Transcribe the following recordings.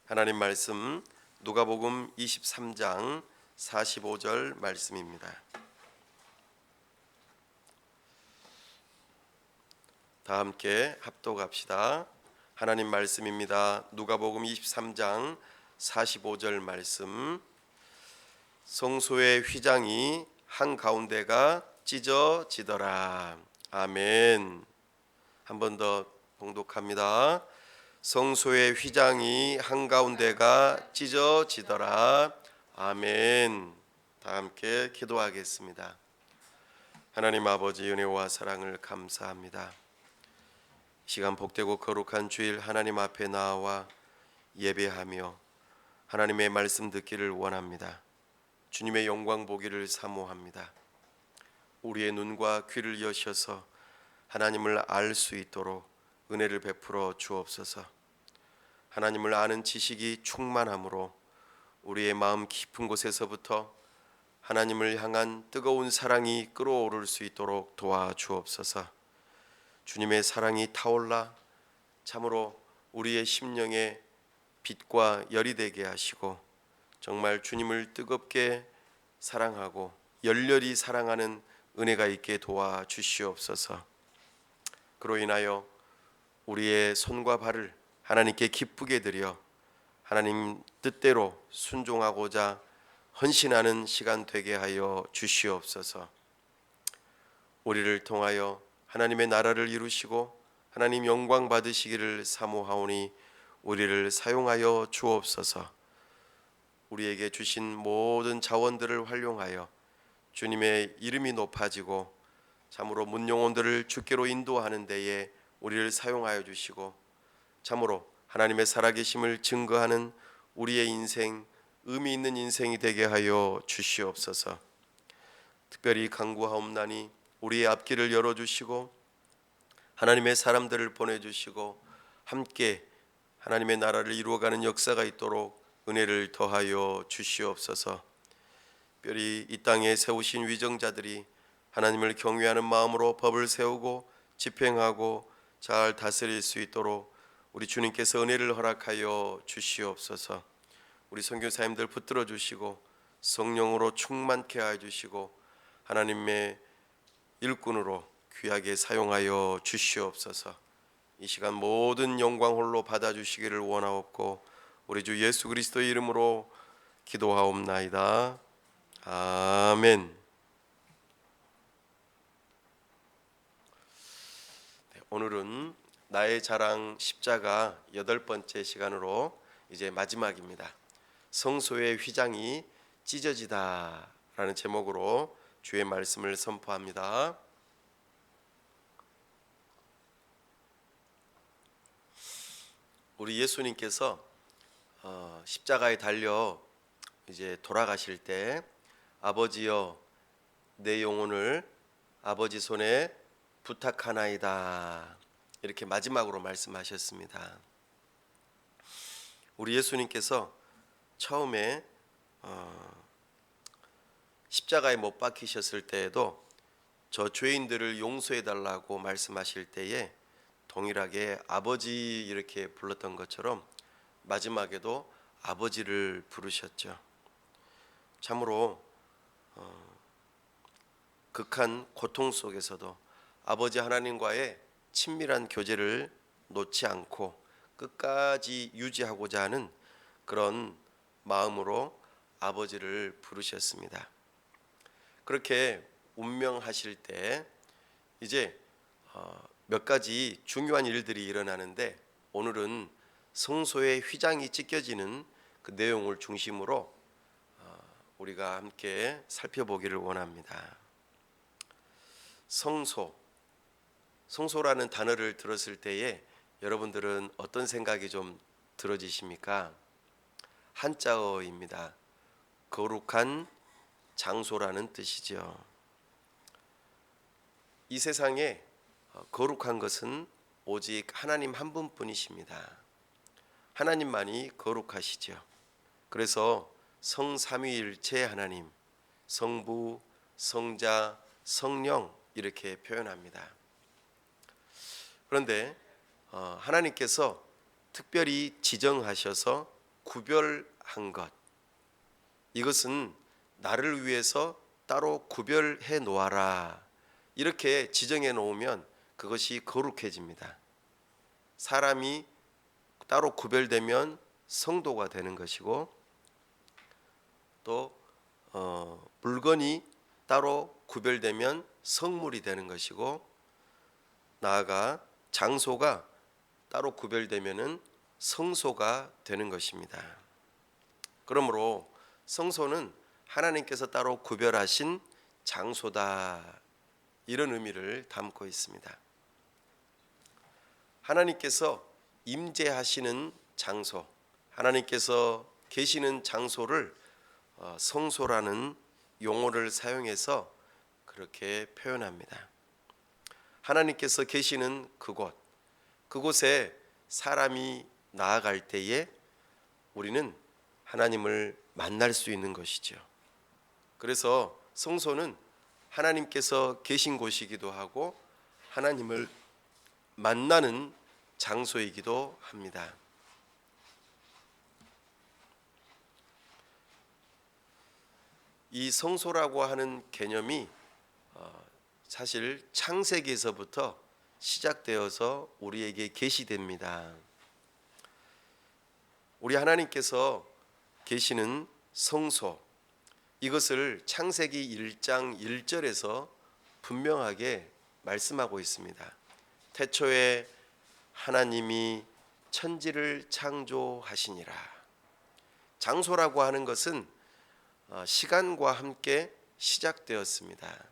하나님 말씀 누가복음 23장 45절 말씀입니다. 다 함께 합독합시다. 하나님 말씀입니다. 누가복음 23장 45절 말씀. 성소의 휘장이 한가운데가 찢어지더라. 아멘. 한 번 더 봉독합니다. 성소의 휘장이 한가운데가 찢어지더라. 아멘. 다 함께 기도하겠습니다. 하나님 아버지 은혜와 사랑을 감사합니다. 시간 복되고 거룩한 주일 하나님 앞에 나와 예배하며 하나님의 말씀 듣기를 원합니다. 주님의 영광 보기를 사모합니다. 우리의 눈과 귀를 여셔서 하나님을 알 수 있도록 은혜를 베풀어 주옵소서. 하나님을 아는 지식이 충만함으로 우리의 마음 깊은 곳에서부터 하나님을 향한 뜨거운 사랑이 끓어오를 수 있도록 도와주옵소서. 주님의 사랑이 타올라 참으로 우리의 심령에 빛과 열이 되게 하시고 정말 주님을 뜨겁게 사랑하고 열렬히 사랑하는 은혜가 있게 도와주시옵소서. 그로 인하여 우리의 손과 발을 하나님께 기쁘게 드려 하나님 뜻대로 순종하고자 헌신하는 시간 되게 하여 주시옵소서. 우리를 통하여 하나님의 나라를 이루시고 하나님 영광 받으시기를 사모하오니 우리를 사용하여 주옵소서. 우리에게 주신 모든 자원들을 활용하여 주님의 이름이 높아지고 참으로 문영혼들을 주께로 인도하는 데에 우리를 사용하여 주시고 참으로 하나님의 살아계심을 증거하는 우리의 인생, 의미 있는 인생이 되게 하여 주시옵소서. 특별히 간구하옵나니 우리의 앞길을 열어주시고 하나님의 사람들을 보내주시고 함께 하나님의 나라를 이루어가는 역사가 있도록 은혜를 더하여 주시옵소서. 특별히 이 땅에 세우신 위정자들이 하나님을 경외하는 마음으로 법을 세우고 집행하고 잘 다스릴 수 있도록 우리 주님께서 은혜를 허락하여 주시옵소서. 우리 선교사님들 붙들어 주시고 성령으로 충만케 하여 주시고 하나님의 일꾼으로 귀하게 사용하여 주시옵소서. 이 시간 모든 영광 홀로 받아주시기를 원하옵고 우리 주 예수 그리스도의 이름으로 기도하옵나이다. 아멘. 오늘은 나의 자랑 십자가 8번째 시간으로 이제 마지막입니다. 성소의 휘장이 찢어지다 라는 제목으로 주의 말씀을 선포합니다. 우리 예수님께서 십자가에 달려 이제 돌아가실 때 아버지여 내 영혼을 아버지 손에 부탁하나이다 이렇게 마지막으로 말씀하셨습니다. 우리 예수님께서 처음에 십자가에 못 박히셨을 때에도 저 죄인들을 용서해 달라고 말씀하실 때에 동일하게 아버지 이렇게 불렀던 것처럼 마지막에도 아버지를 부르셨죠. 참으로 극한 고통 속에서도 아버지 하나님과의 친밀한 교제를 놓지 않고 끝까지 유지하고자 하는 그런 마음으로 아버지를 부르셨습니다. 그렇게 운명하실 때 이제 몇 가지 중요한 일들이 일어나는데 오늘은 성소의 휘장이 찢겨지는 그 내용을 중심으로 우리가 함께 살펴보기를 원합니다. 성소라는 단어를 들었을 때에 여러분들은 어떤 생각이 좀 들어지십니까? 한자어입니다. 거룩한 장소라는 뜻이죠. 이 세상에 거룩한 것은 오직 하나님 한 분뿐이십니다. 하나님만이 거룩하시죠. 그래서 성삼위일체 하나님, 성부, 성자, 성령 이렇게 표현합니다. 그런데 하나님께서 특별히 지정하셔서 구별한 것, 이것은 나를 위해서 따로 구별해 놓아라, 이렇게 지정해 놓으면 그것이 거룩해집니다. 사람이 따로 구별되면 성도가 되는 것이고, 또 물건이 따로 구별되면 성물이 되는 것이고, 나아가 장소가 따로 구별되면은 성소가 되는 것입니다. 그러므로 성소는 하나님께서 따로 구별하신 장소다, 이런 의미를 담고 있습니다. 하나님께서 임재하시는 장소, 하나님께서 계시는 장소를 성소라는 용어를 사용해서 그렇게 표현합니다. 하나님께서 계시는 그곳에 사람이 나아갈 때에 우리는 하나님을 만날 수 있는 것이죠. 그래서 성소는 하나님께서 계신 곳이기도 하고 하나님을 만나는 장소이기도 합니다. 이 성소라고 하는 개념이 사실 창세기에서부터 시작되어서 우리에게 계시됩니다. 우리 하나님께서 계시는 성소, 이것을 창세기 1장 1절에서 분명하게 말씀하고 있습니다. 태초에 하나님이 천지를 창조하시니라. 장소라고 하는 것은 시간과 함께 시작되었습니다.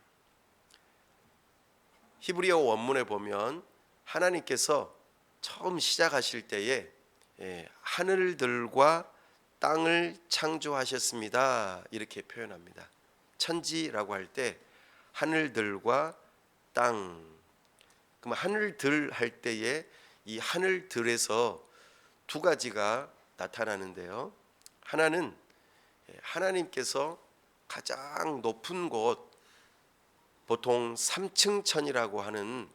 히브리어 원문에 보면 하나님께서 처음 시작하실 때에 하늘들과 땅을 창조하셨습니다, 이렇게 표현합니다. 천지라고 할 때 하늘들과 땅, 그럼 하늘들 할 때에 이 하늘들에서 두 가지가 나타나는데요. 하나는 하나님께서 가장 높은 곳, 보통 3층 천이라고 하는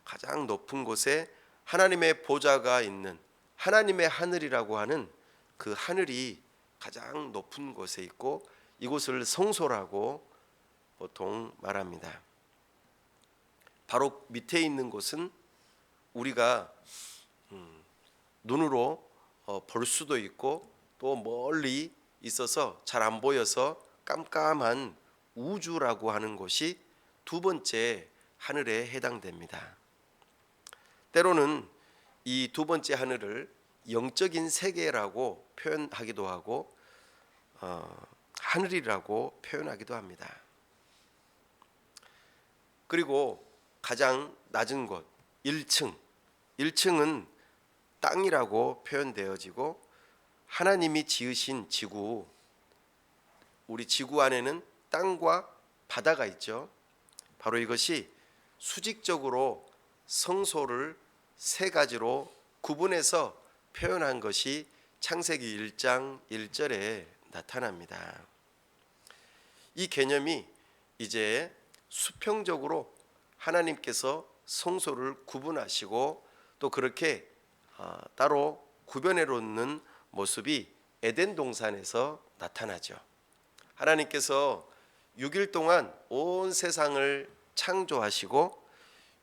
가장 높은 곳에 하나님의 보좌가 있는 하나님의 하늘이라고 하는 그 하늘이 가장 높은 곳에 있고, 이곳을 성소라고 보통 말합니다. 바로 밑에 있는 곳은 우리가 눈으로 볼 수도 있고 또 멀리 있어서 잘 안 보여서 깜깜한 우주라고 하는 곳이 두 번째 하늘에 해당됩니다. 때로는 이 두 번째 하늘을 영적인 세계라고 표현하기도 하고 하늘이라고 표현하기도 합니다. 그리고 가장 낮은 곳 1층은 땅이라고 표현되어지고, 하나님이 지으신 지구, 우리 지구 안에는 땅과 바다가 있죠. 바로 이것이 수직적으로 성소를 세 가지로 구분해서 표현한 것이 창세기 1장 1절에 나타납니다. 이 개념이 이제 수평적으로 하나님께서 성소를 구분하시고 또 그렇게 따로 구별해 놓는 모습이 에덴 동산에서 나타나죠. 하나님께서 6일 동안 온 세상을 창조하시고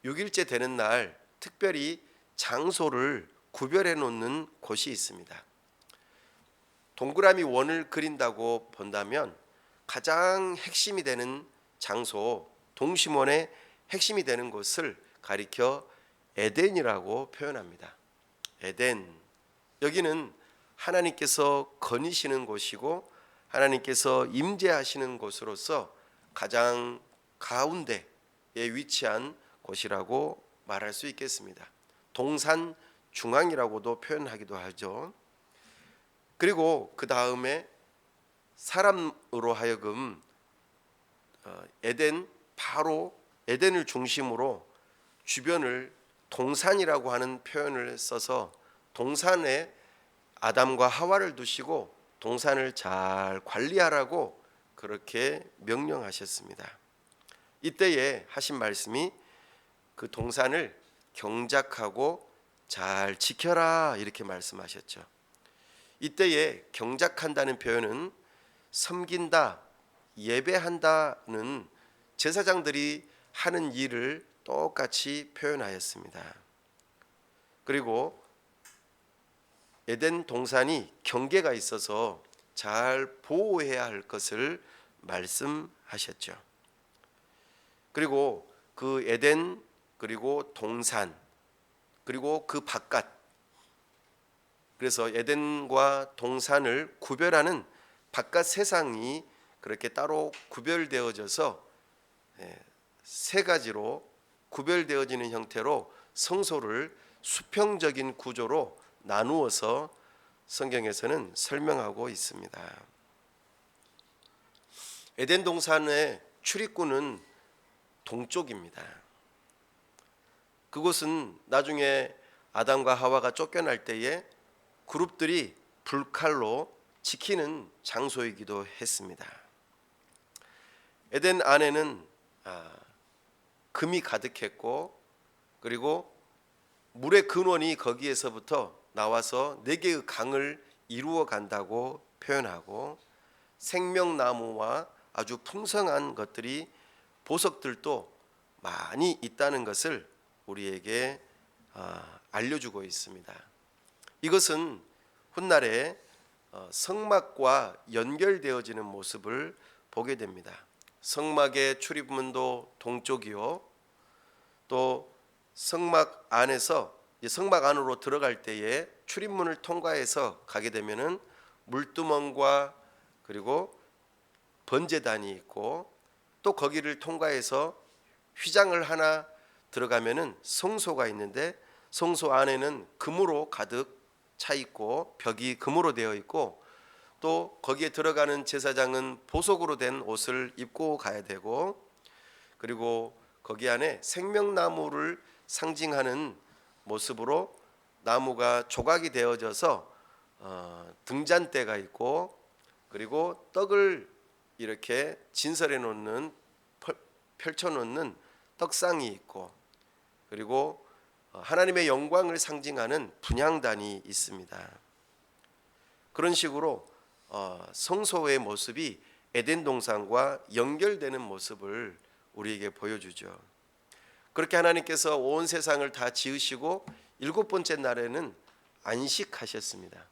6일째 되는 날 특별히 장소를 구별해 놓는 곳이 있습니다. 동그라미 원을 그린다고 본다면 가장 핵심이 되는 장소, 동심원의 핵심이 되는 곳을 가리켜 에덴이라고 표현합니다. 에덴, 여기는 하나님께서 거니시는 곳이고 하나님께서 임재하시는 곳으로서 가장 가운데에 위치한 곳이라고 말할 수 있겠습니다. 동산 중앙이라고도 표현하기도 하죠. 그리고 그 다음에 사람으로 하여금 바로 에덴을 중심으로 주변을 동산이라고 하는 표현을 써서 동산에 아담과 하와를 두시고 동산을 잘 관리하라고 그렇게 명령하셨습니다. 이때에 하신 말씀이 그 동산을 경작하고 잘 지켜라, 이렇게 말씀하셨죠. 이때에 경작한다는 표현은 섬긴다, 예배한다는 제사장들이 하는 일을 똑같이 표현하였습니다. 그리고 에덴 동산이 경계가 있어서 잘 보호해야 할 것을 말씀하셨죠. 그리고 그 에덴, 그리고 동산, 그리고 그 바깥, 그래서 에덴과 동산을 구별하는 바깥 세상이 그렇게 따로 구별되어져서 세 가지로 구별되어지는 형태로 성소를 수평적인 구조로 나누어서 성경에서는 설명하고 있습니다. 에덴 동산의 출입구는 동쪽입니다. 그곳은 나중에 아담과 하와가 쫓겨날 때에 그룹들이 불칼로 지키는 장소이기도 했습니다. 에덴 안에는 금이 가득했고, 그리고 물의 근원이 거기에서부터 나와서 4개의 강을 이루어 간다고 표현하고, 생명나무와 아주 풍성한 것들이, 보석들도 많이 있다는 것을 우리에게 알려주고 있습니다. 이것은 훗날에 성막과 연결되어지는 모습을 보게 됩니다. 성막의 출입문도 동쪽이요, 또 성막 안에서 성막 안으로 들어갈 때에 출입문을 통과해서 가게 되면은 물두멍과 그리고 번제단이 있고, 또 거기를 통과해서 휘장을 하나 들어가면은 성소가 있는데, 성소 안에는 금으로 가득 차 있고 벽이 금으로 되어 있고, 또 거기에 들어가는 제사장은 보석으로 된 옷을 입고 가야 되고, 그리고 거기 안에 생명나무를 상징하는 모습으로 나무가 조각이 되어져서 등잔대가 있고, 그리고 떡을 이렇게 진설해 놓는, 펼쳐 놓는 떡상이 있고, 그리고 하나님의 영광을 상징하는 분향단이 있습니다. 그런 식으로 성소의 모습이 에덴 동산과 연결되는 모습을 우리에게 보여주죠. 그렇게 하나님께서 온 세상을 다 지으시고 7번째 날에는 안식하셨습니다.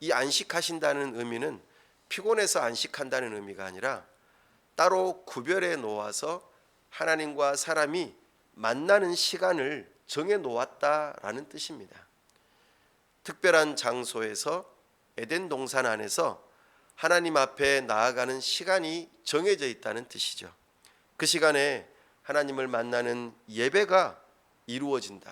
이 안식하신다는 의미는 피곤해서 안식한다는 의미가 아니라 따로 구별해 놓아서 하나님과 사람이 만나는 시간을 정해 놓았다라는 뜻입니다. 특별한 장소에서 에덴 동산 안에서 하나님 앞에 나아가는 시간이 정해져 있다는 뜻이죠. 그 시간에 하나님을 만나는 예배가 이루어진다.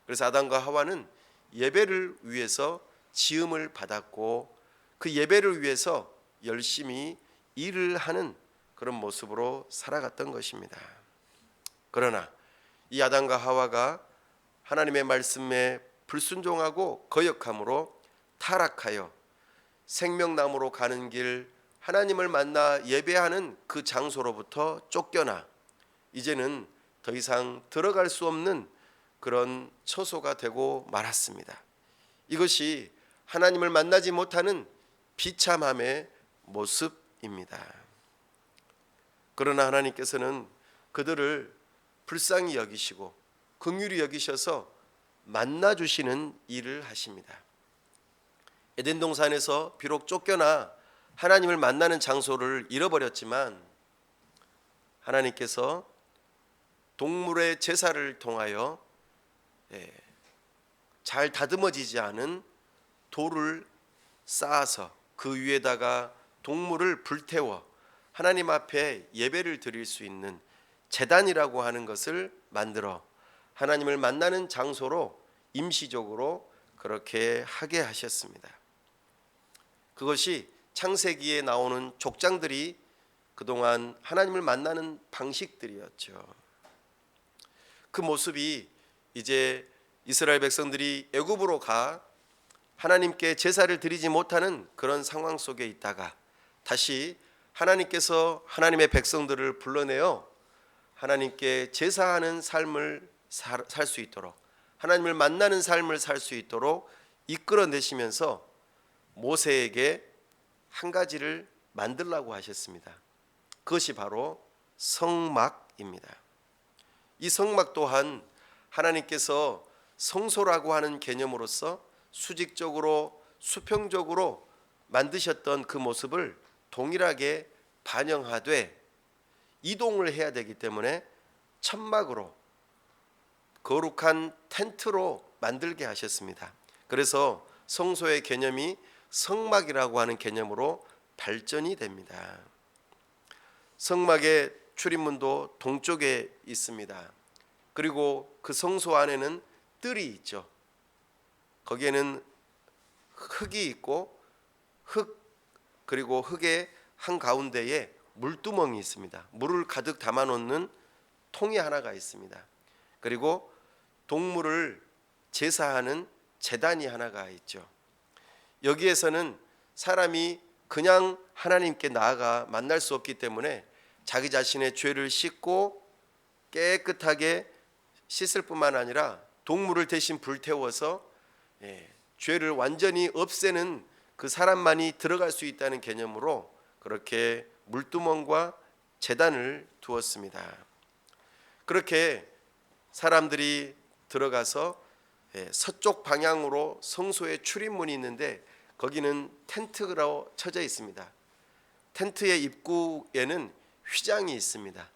그래서 아담과 하와는 예배를 위해서 지음을 받았고, 그 예배를 위해서 열심히 일을 하는 그런 모습으로 살아갔던 것입니다. 그러나 이 아담과 하와가 하나님의 말씀에 불순종하고 거역함으로 타락하여 생명나무로 가는 길, 하나님을 만나 예배하는 그 장소로부터 쫓겨나 이제는 더 이상 들어갈 수 없는 그런 처소가 되고 말았습니다. 이것이 하나님을 만나지 못하는 비참함의 모습입니다. 그러나 하나님께서는 그들을 불쌍히 여기시고 긍휼히 여기셔서 만나주시는 일을 하십니다. 에덴 동산에서 비록 쫓겨나 하나님을 만나는 장소를 잃어버렸지만, 하나님께서 동물의 제사를 통하여 잘 다듬어지지 않은 돌을 쌓아서 그 위에다가 동물을 불태워 하나님 앞에 예배를 드릴 수 있는 제단이라고 하는 것을 만들어 하나님을 만나는 장소로 임시적으로 그렇게 하게 하셨습니다. 그것이 창세기에 나오는 족장들이 그동안 하나님을 만나는 방식들이었죠. 그 모습이 이제 이스라엘 백성들이 애굽으로 가 하나님께 제사를 드리지 못하는 그런 상황 속에 있다가 다시 하나님께서 하나님의 백성들을 불러내어 하나님께 제사하는 삶을 살 수 있도록, 하나님을 만나는 삶을 살 수 있도록 이끌어내시면서 모세에게 한 가지를 만들라고 하셨습니다. 그것이 바로 성막입니다. 이 성막 또한 하나님께서 성소라고 하는 개념으로서 수직적으로 수평적으로 만드셨던 그 모습을 동일하게 반영하되 이동을 해야 되기 때문에 천막으로 거룩한 텐트로 만들게 하셨습니다. 그래서 성소의 개념이 성막이라고 하는 개념으로 발전이 됩니다. 성막의 출입문도 동쪽에 있습니다. 그리고 그 성소 안에는 뜰이 있죠. 거기에는 흙이 있고 그리고 흙의 한가운데에 물두멍이 있습니다. 물을 가득 담아 놓는 통이 하나가 있습니다. 그리고 동물을 제사하는 제단이 하나가 있죠. 여기에서는 사람이 그냥 하나님께 나아가 만날 수 없기 때문에 자기 자신의 죄를 씻고 깨끗하게 씻을 뿐만 아니라 동물을 대신 불태워서 죄를 완전히 없애는 그 사람만이 들어갈 수 있다는 개념으로 그렇게 물두멍과 제단을 두었습니다. 그렇게 사람들이 들어가서 서쪽 방향으로 성소의 출입문이 있는데 거기는 텐트로 쳐져 있습니다. 텐트의 입구에는 휘장이 있습니다.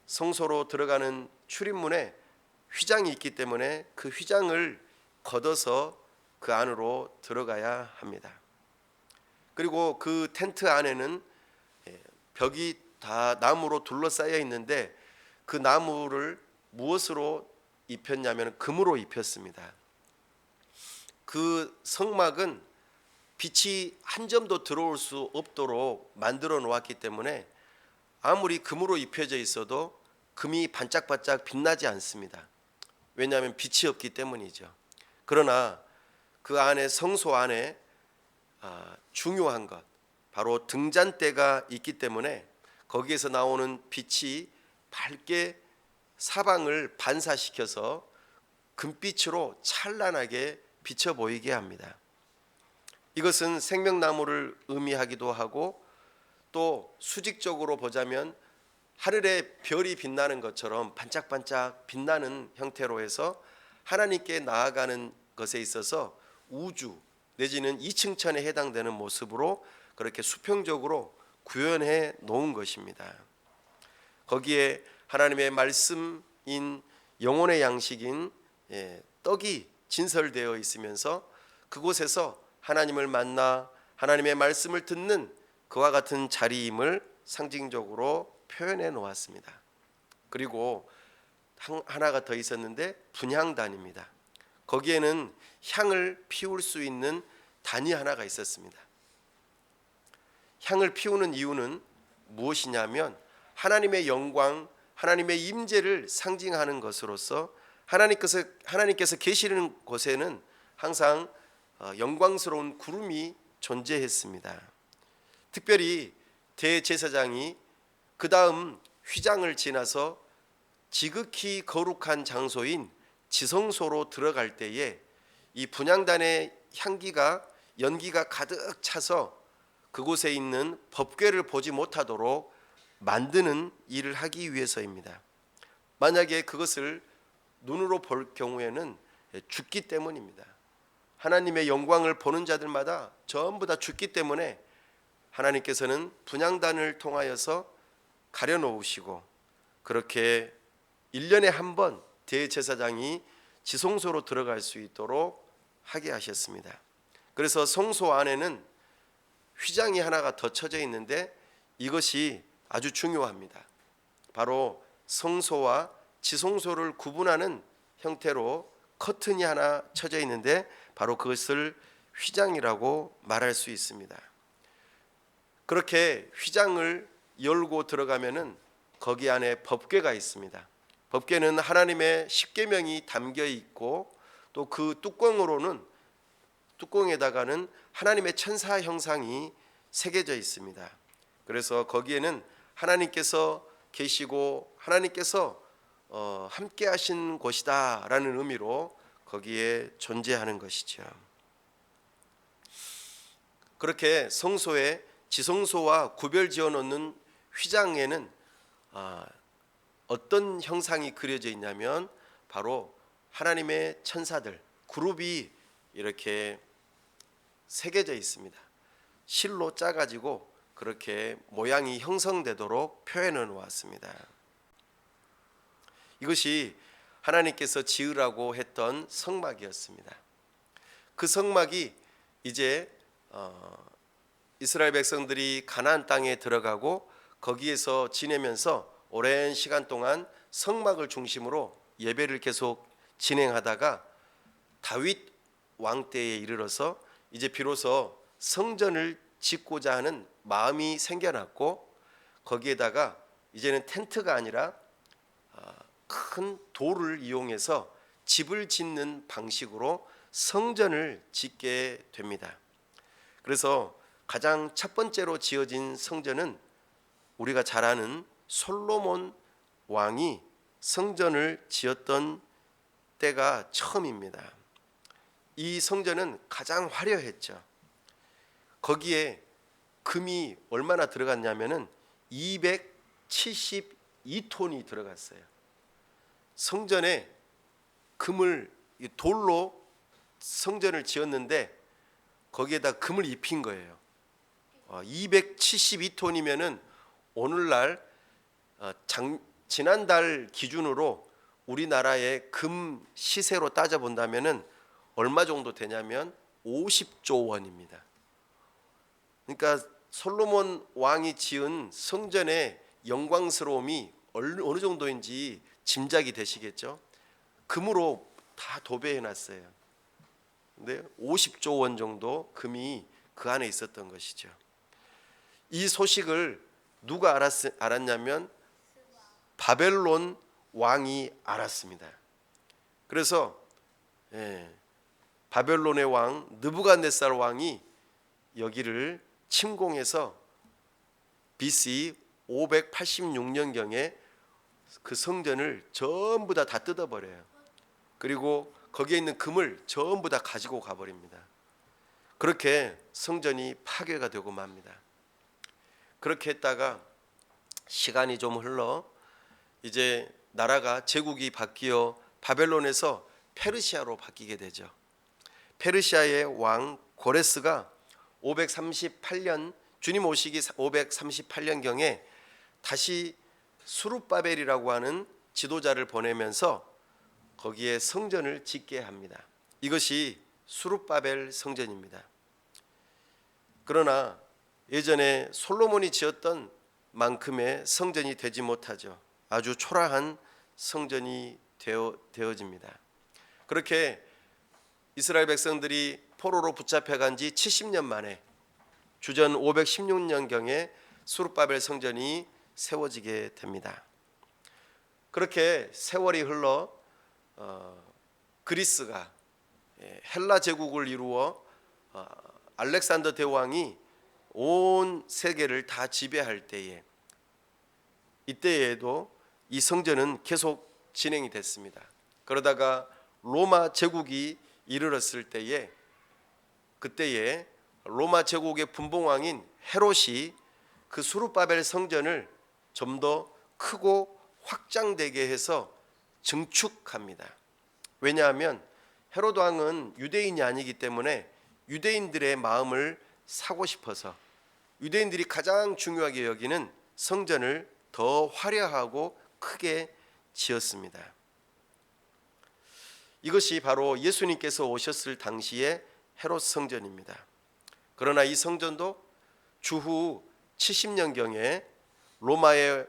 성소로 들어가는 출입문에 휘장이 있기 때문에 그 휘장을 걷어서 그 안으로 들어가야 합니다. 그리고 그 텐트 안에는 벽이 다 나무로 둘러싸여 있는데 그 나무를 무엇으로 입혔냐면 금으로 입혔습니다. 그 성막은 빛이 한 점도 들어올 수 없도록 만들어 놓았기 때문에 아무리 금으로 입혀져 있어도 금이 반짝반짝 빛나지 않습니다. 왜냐하면 빛이 없기 때문이죠. 그러나 그 안에 성소 안에 중요한 것 바로 등잔대가 있기 때문에 거기에서 나오는 빛이 밝게 사방을 반사시켜서 금빛으로 찬란하게 비쳐 보이게 합니다. 이것은 생명나무를 의미하기도 하고 또 수직적으로 보자면 하늘에 별이 빛나는 것처럼 반짝반짝 빛나는 형태로 해서 하나님께 나아가는 것에 있어서 우주 내지는 이층천에 해당되는 모습으로 그렇게 수평적으로 구현해 놓은 것입니다. 거기에 하나님의 말씀인 영혼의 양식인 떡이 진설되어 있으면서 그곳에서 하나님을 만나 하나님의 말씀을 듣는 그와 같은 자리임을 상징적으로 표현해 놓았습니다. 그리고 하나가 더 있었는데 분향단입니다. 거기에는 향을 피울 수 있는 단이 하나가 있었습니다. 향을 피우는 이유는 무엇이냐면 하나님의 영광, 하나님의 임재를 상징하는 것으로서 하나님께서 계시는 곳에는 항상 영광스러운 구름이 존재했습니다. 특별히 대제사장이 그 다음 휘장을 지나서 지극히 거룩한 장소인 지성소로 들어갈 때에 이 분향단의 연기가 가득 차서 그곳에 있는 법궤를 보지 못하도록 만드는 일을 하기 위해서입니다. 만약에 그것을 눈으로 볼 경우에는 죽기 때문입니다. 하나님의 영광을 보는 자들마다 전부 다 죽기 때문에 하나님께서는 분향단을 통하여서 가려놓으시고 그렇게 1년에 한 번 대제사장이 지성소로 들어갈 수 있도록 하게 하셨습니다. 그래서 성소 안에는 휘장이 하나가 더 쳐져 있는데 이것이 아주 중요합니다. 바로 성소와 지성소를 구분하는 형태로 커튼이 하나 쳐져 있는데 바로 그것을 휘장이라고 말할 수 있습니다. 그렇게 휘장을 열고 들어가면은 거기 안에 법궤가 있습니다. 법궤는 하나님의 십계명이 담겨 있고 또 그 뚜껑에다가는 하나님의 천사 형상이 새겨져 있습니다. 그래서 거기에는 하나님께서 계시고 하나님께서 함께 하신 곳이다라는 의미로 거기에 존재하는 것이죠. 그렇게 성소에 지성소와 구별 지어 놓는 휘장에는 어떤 형상이 그려져 있냐면 바로 하나님의 천사들 그룹이 이렇게 새겨져 있습니다. 실로 짜가지고 그렇게 모양이 형성되도록 표현해 놓았습니다. 이것이 하나님께서 지으라고 했던 성막이었습니다. 그 성막이 이제 이스라엘 백성들이 가나안 땅에 들어가고 거기에서 지내면서 오랜 시간 동안 성막을 중심으로 예배를 계속 진행하다가 다윗 왕 때에 이르러서 이제 비로소 성전을 짓고자 하는 마음이 생겨났고 거기에다가 이제는 텐트가 아니라 큰 돌을 이용해서 집을 짓는 방식으로 성전을 짓게 됩니다. 그래서 가장 첫 번째로 지어진 성전은 우리가 잘 아는 솔로몬 왕이 성전을 지었던 때가 처음입니다. 이 성전은 가장 화려했죠. 거기에 금이 얼마나 들어갔냐면은 272톤이 들어갔어요. 성전에 금을 돌로 성전을 지었는데 거기에다 금을 입힌 거예요. 272톤이면은 오늘날 지난달 기준으로 우리나라의 금 시세로 따져 본다면은 얼마 정도 되냐면 50조 원입니다. 그러니까 솔로몬 왕이 지은 성전의 영광스러움이 어느 정도인지 짐작이 되시겠죠? 금으로 다 도배해 놨어요. 근데 50조 원 정도 금이 그 안에 있었던 것이죠. 이 소식을 누가 알았냐면 바벨론 왕이 알았습니다. 그래서 바벨론의 왕 느부갓네살 왕이 여기를 침공해서 BC 586년경에 그 성전을 전부 다 뜯어버려요. 그리고 거기에 있는 금을 전부 다 가지고 가버립니다. 그렇게 성전이 파괴가 되고 맙니다. 그렇게 했다가 시간이 좀 흘러 이제 나라가 제국이 바뀌어 바벨론에서 페르시아로 바뀌게 되죠. 페르시아의 왕 고레스가 538년 주님 오시기 538년경에 다시 수룹바벨이라고 하는 지도자를 보내면서 거기에 성전을 짓게 합니다. 이것이 수룹바벨 성전입니다. 그러나 예전에 솔로몬이 지었던 만큼의 성전이 되지 못하죠. 아주 초라한 성전이 되어집니다. 그렇게 이스라엘 백성들이 포로로 붙잡혀간 지 70년 만에 주전 516년경에 수룹바벨 성전이 세워지게 됩니다. 그렇게 세월이 흘러 그리스가 헬라 제국을 이루어 알렉산더 대왕이 온 세계를 다 지배할 때에 이때에도 이 성전은 계속 진행이 됐습니다. 그러다가 로마 제국이 이르렀을 때에 그때에 로마 제국의 분봉왕인 헤롯이 그 수룹바벨 성전을 좀 더 크고 확장되게 해서 증축합니다. 왜냐하면 헤롯 왕은 유대인이 아니기 때문에 유대인들의 마음을 사고 싶어서 유대인들이 가장 중요하게 여기는 성전을 더 화려하고 크게 지었습니다. 이것이 바로 예수님께서 오셨을 당시의 헤롯 성전입니다. 그러나 이 성전도 주후 70년경에 로마의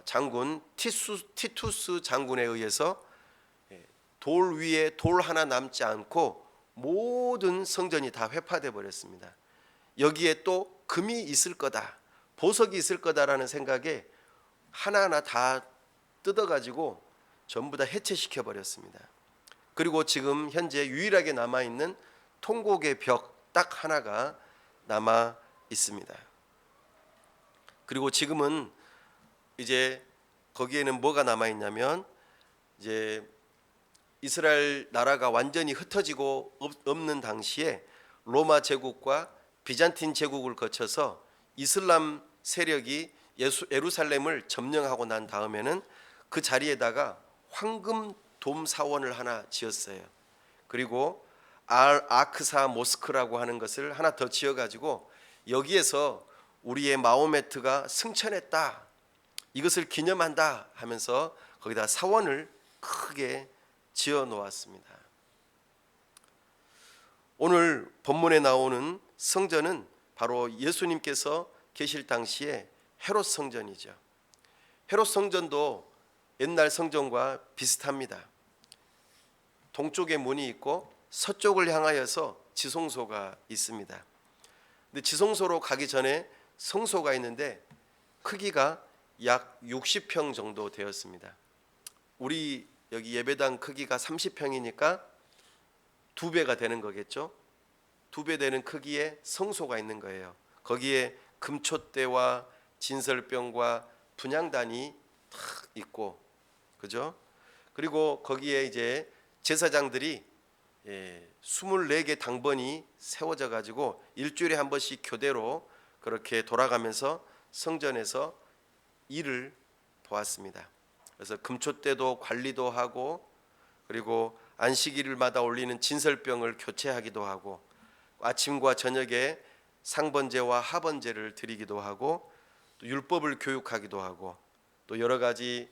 장군 티투스 장군에 의해서 돌 위에 돌 하나 남지 않고 모든 성전이 다 회파돼 버렸습니다. 여기에 또 금이 있을 거다, 보석이 있을 거다라는 생각에 하나하나 다 뜯어가지고 전부 다 해체시켜 버렸습니다. 그리고 지금 현재 유일하게 남아있는 통곡의 벽 딱 하나가 남아 있습니다. 그리고 지금은 이제 거기에는 뭐가 남아 있냐면 이제 이스라엘 나라가 완전히 흩어지고 없는 당시에 로마 제국과 비잔틴 제국을 거쳐서 이슬람 세력이 예루살렘을 점령하고 난 다음에는 그 자리에다가 황금 돔 사원을 하나 지었어요. 그리고 알 아크사 모스크라고 하는 것을 하나 더 지어가지고 여기에서 우리의 마호메트가 승천했다, 이것을 기념한다 하면서 거기다 사원을 크게 지어 놓았습니다. 오늘 본문에 나오는 성전은 바로 예수님께서 계실 당시에 헤롯 성전이죠. 헤롯 성전도 옛날 성전과 비슷합니다. 동쪽에 문이 있고 서쪽을 향하여서 지성소가 있습니다. 근데 지성소로 가기 전에 성소가 있는데 크기가 약 60평 정도 되었습니다. 우리 여기 예배당 크기가 30평이니까 2배가 되는 거겠죠. 2배 되는 크기의 성소가 있는 거예요. 거기에 금촛대와 진설병과 분향단이 탁 있고, 그죠? 그리고 거기에 이제 제사장들이 24개 당번이 세워져 가지고 일주일에 한 번씩 교대로 그렇게 돌아가면서 성전에서 일을 보았습니다. 그래서 금촛대도 관리도 하고, 그리고 안식일마다 올리는 진설병을 교체하기도 하고, 아침과 저녁에 상번제와 하번제를 드리기도 하고, 또 율법을 교육하기도 하고, 또 여러 가지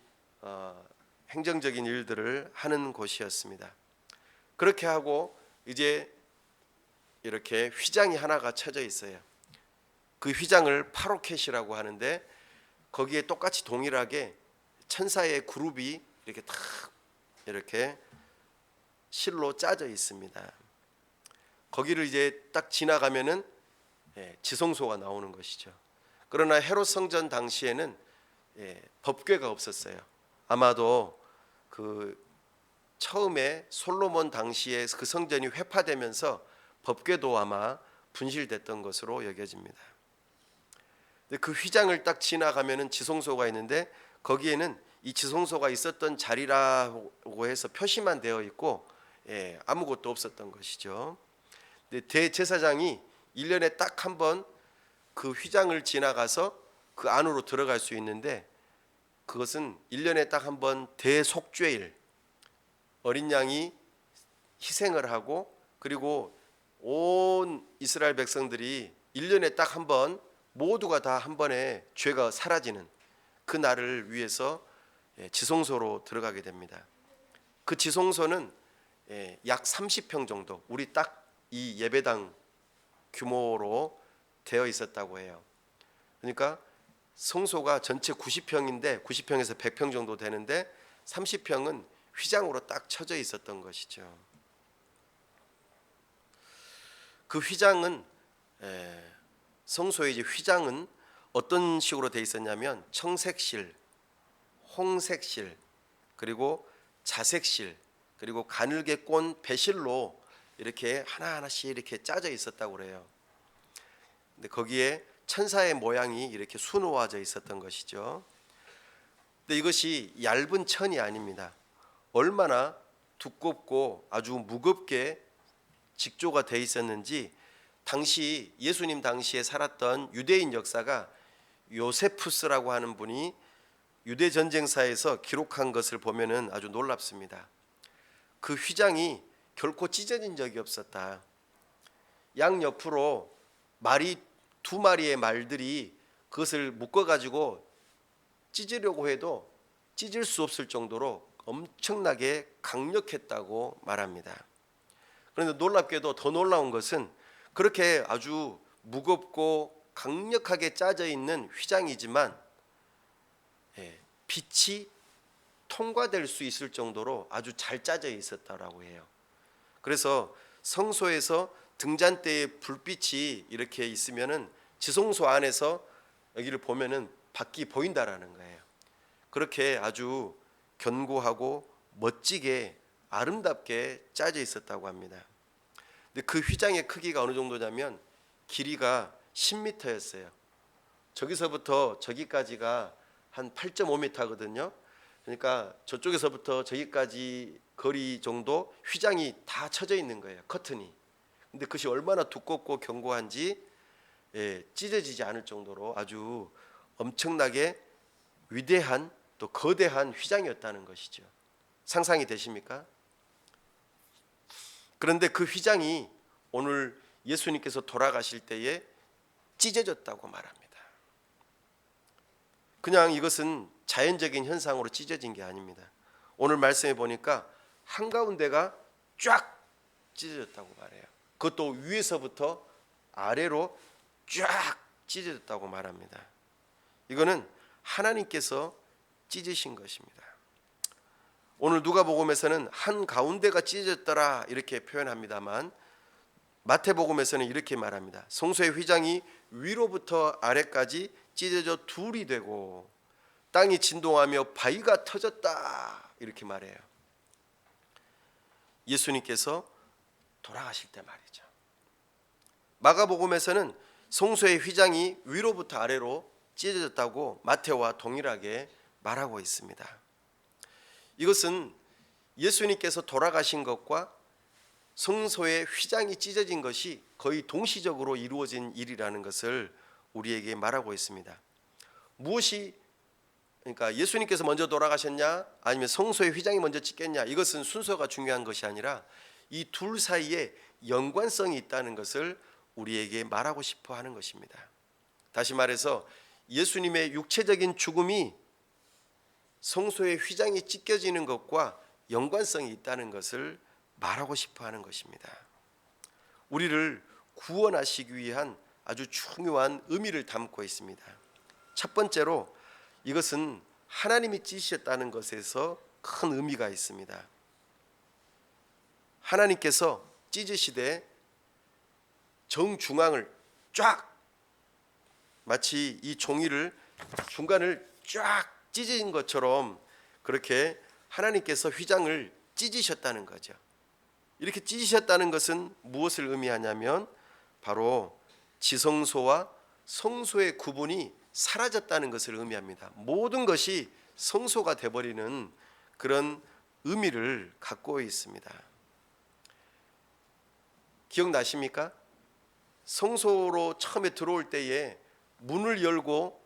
행정적인 일들을 하는 곳이었습니다. 그렇게 하고 이제 이렇게 휘장이 하나가 쳐져 있어요. 그 휘장을 파로켓이라고 하는데, 거기에 똑같이 동일하게 천사의 그룹이 이렇게 탁 이렇게 실로 짜져 있습니다. 거기를 이제 딱 지나가면은 지성소가 나오는 것이죠. 그러나 헤롯 성전 당시에는 법궤가 없었어요. 아마도 그 처음에 솔로몬 당시에 그 성전이 회파되면서 법궤도 아마 분실됐던 것으로 여겨집니다. 그 휘장을 딱 지나가면은 지성소가 있는데, 거기에는 이 지성소가 있었던 자리라고 해서 표시만 되어 있고 아무것도 없었던 것이죠. 근데 대제사장이 1년에 딱 한 번 그 휘장을 지나가서 그 안으로 들어갈 수 있는데, 그것은 1년에 딱 한 번 대속죄일, 어린 양이 희생을 하고, 그리고 온 이스라엘 백성들이 1년에 딱 한 번 모두가 다 한 번에 죄가 사라지는 그 날을 위해서 지성소로 들어가게 됩니다. 그 지성소는 약 30평 정도, 우리 딱 이 예배당 규모로 되어 있었다고 해요. 그러니까 성소가 전체 90평인데 90평에서 100평 정도 되는데 30평은 휘장으로 딱 쳐져 있었던 것이죠. 그 휘장은 성소의 이제 휘장은 어떤 식으로 되어 있었냐면 청색실, 홍색실, 그리고 자색실, 그리고 가늘게 꼰 배실로 이렇게 하나하나씩 이렇게 짜져 있었다고 그래요. 근데 거기에 천사의 모양이 이렇게 수놓아져 있었던 것이죠. 근데 이것이 얇은 천이 아닙니다. 얼마나 두껍고 아주 무겁게 직조가 되어 있었는지, 당시 예수님 당시에 살았던 유대인 역사가 요세푸스라고 하는 분이 유대 전쟁사에서 기록한 것을 보면은 아주 놀랍습니다. 그 휘장이 결코 찢어진 적이 없었다. 양 옆으로 말이 2마리의 말들이 그것을 묶어 가지고 찢으려고 해도 찢을 수 없을 정도로 엄청나게 강력했다고 말합니다. 그런데 놀랍게도 더 놀라운 것은 그렇게 아주 무겁고 강력하게 짜져 있는 휘장이지만 빛이 통과될 수 있을 정도로 아주 잘 짜져 있었다라고 해요. 그래서 성소에서 등잔대에 불빛이 이렇게 있으면은 지성소 안에서 여기를 보면은 밖이 보인다라는 거예요. 그렇게 아주 견고하고 멋지게 아름답게 짜져 있었다고 합니다. 근데 그 휘장의 크기가 어느 정도냐면 길이가 10m였어요. 저기서부터 저기까지가 한 8.5m거든요. 그러니까 저쪽에서부터 저기까지 거리 정도 휘장이 다 쳐져 있는 거예요. 커튼이. 근데 그것이 얼마나 두껍고 견고한지 찢어지지 않을 정도로 아주 엄청나게 위대한 또 거대한 휘장이었다는 것이죠. 상상이 되십니까? 그런데 그 휘장이 오늘 예수님께서 돌아가실 때에 찢어졌다고 말합니다. 그냥 이것은 자연적인 현상으로 찢어진 게 아닙니다. 오늘 말씀해 보니까 한가운데가 쫙 찢어졌다고 말해요. 그것도 위에서부터 아래로 쫙 찢어졌다고 말합니다. 이거는 하나님께서 찢으신 것입니다. 오늘 누가복음에서는 한가운데가 찢어졌더라 이렇게 표현합니다만 마태복음에서는 이렇게 말합니다. 성소의 휘장이 위로부터 아래까지 찢어져 둘이 되고 땅이 진동하며 바위가 터졌다 이렇게 말해요. 예수님께서 돌아가실 때 말이죠. 마가복음에서는 성소의 휘장이 위로부터 아래로 찢어졌다고 마태와 동일하게 말하고 있습니다. 이것은 예수님께서 돌아가신 것과 성소의 휘장이 찢어진 것이 거의 동시적으로 이루어진 일이라는 것을 우리에게 말하고 있습니다. 무엇이 그러니까 예수님께서 먼저 돌아가셨냐 아니면 성소의 휘장이 먼저 찢겼냐 이것은 순서가 중요한 것이 아니라 이 둘 사이에 연관성이 있다는 것을 우리에게 말하고 싶어 하는 것입니다. 다시 말해서 예수님의 육체적인 죽음이 성소의 휘장이 찢겨지는 것과 연관성이 있다는 것을 말하고 싶어 하는 것입니다. 우리를 구원하시기 위한 아주 중요한 의미를 담고 있습니다. 첫 번째로 이것은 하나님이 찢으셨다는 것에서 큰 의미가 있습니다. 하나님께서 찢으시되 정중앙을 쫙 마치 이 종이를 중간을 쫙 찢은 것처럼 그렇게 하나님께서 휘장을 찢으셨다는 거죠. 이렇게 찢으셨다는 것은 무엇을 의미하냐면 바로 지성소와 성소의 구분이 사라졌다는 것을 의미합니다. 모든 것이 성소가 되어버리는 그런 의미를 갖고 있습니다. 기억나십니까? 성소로 처음에 들어올 때에 문을 열고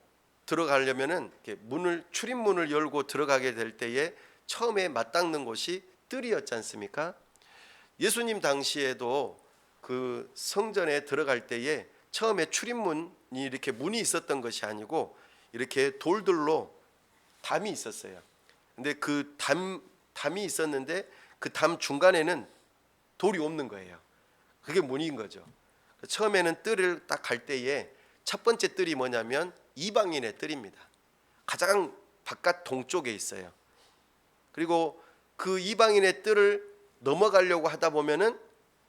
들어가려면은 출입문을 열고 들어가게 될 때에 처음에 맞닿는 곳이 뜰이었지 않습니까? 예수님 당시에도 그 성전에 들어갈 때에 처음에 출입문이 이렇게 문이 있었던 것이 아니고 이렇게 돌들로 담이 있었어요. 근데 그 담이 있었는데 그 담 중간에는 돌이 없는 거예요. 그게 문인 거죠. 처음에는 뜰을 딱 갈 때에 첫 번째 뜰이 뭐냐면 이방인의 뜰입니다. 가장 바깥 동쪽에 있어요. 그리고 그 이방인의 뜰을 넘어가려고 하다 보면은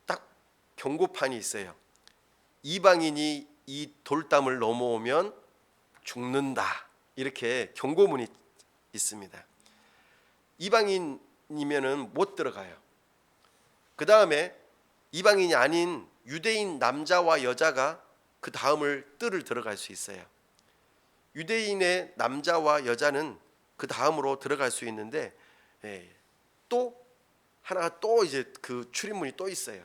딱 경고판이 있어요. 이방인이 이 돌담을 넘어오면 죽는다. 이렇게 경고문이 있습니다. 이방인이면은 못 들어가요. 그 다음에 이방인이 아닌 유대인 남자와 여자가 그 다음을 뜰을 들어갈 수 있어요. 유대인의 남자와 여자는 그 다음으로 들어갈 수 있는데 또 하나가 또 이제 그 출입문이 또 있어요.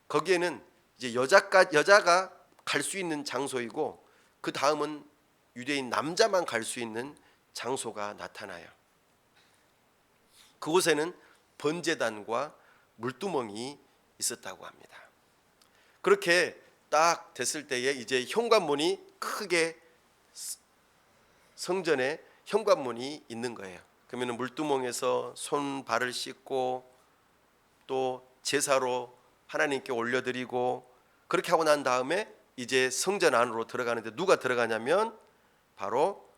거기에는 이제 여자가 갈 수 있는 장소이고 그 다음은 유대인 남자만 갈 수 있는 장소가 나타나요. 그곳에는 번제단과 물두멍이 있었다고 합니다. 그렇게 딱 됐을 때에 이제 현관문이 크게 성전에 현관문이 있는 거예요. 그러면 물두멍에서 손 발을 씻고 또 제사로 하나님께 올려드리고 그렇게 하고 난 다음에 이제 성전 안으로 들어가는데 누가 들어가냐면 바로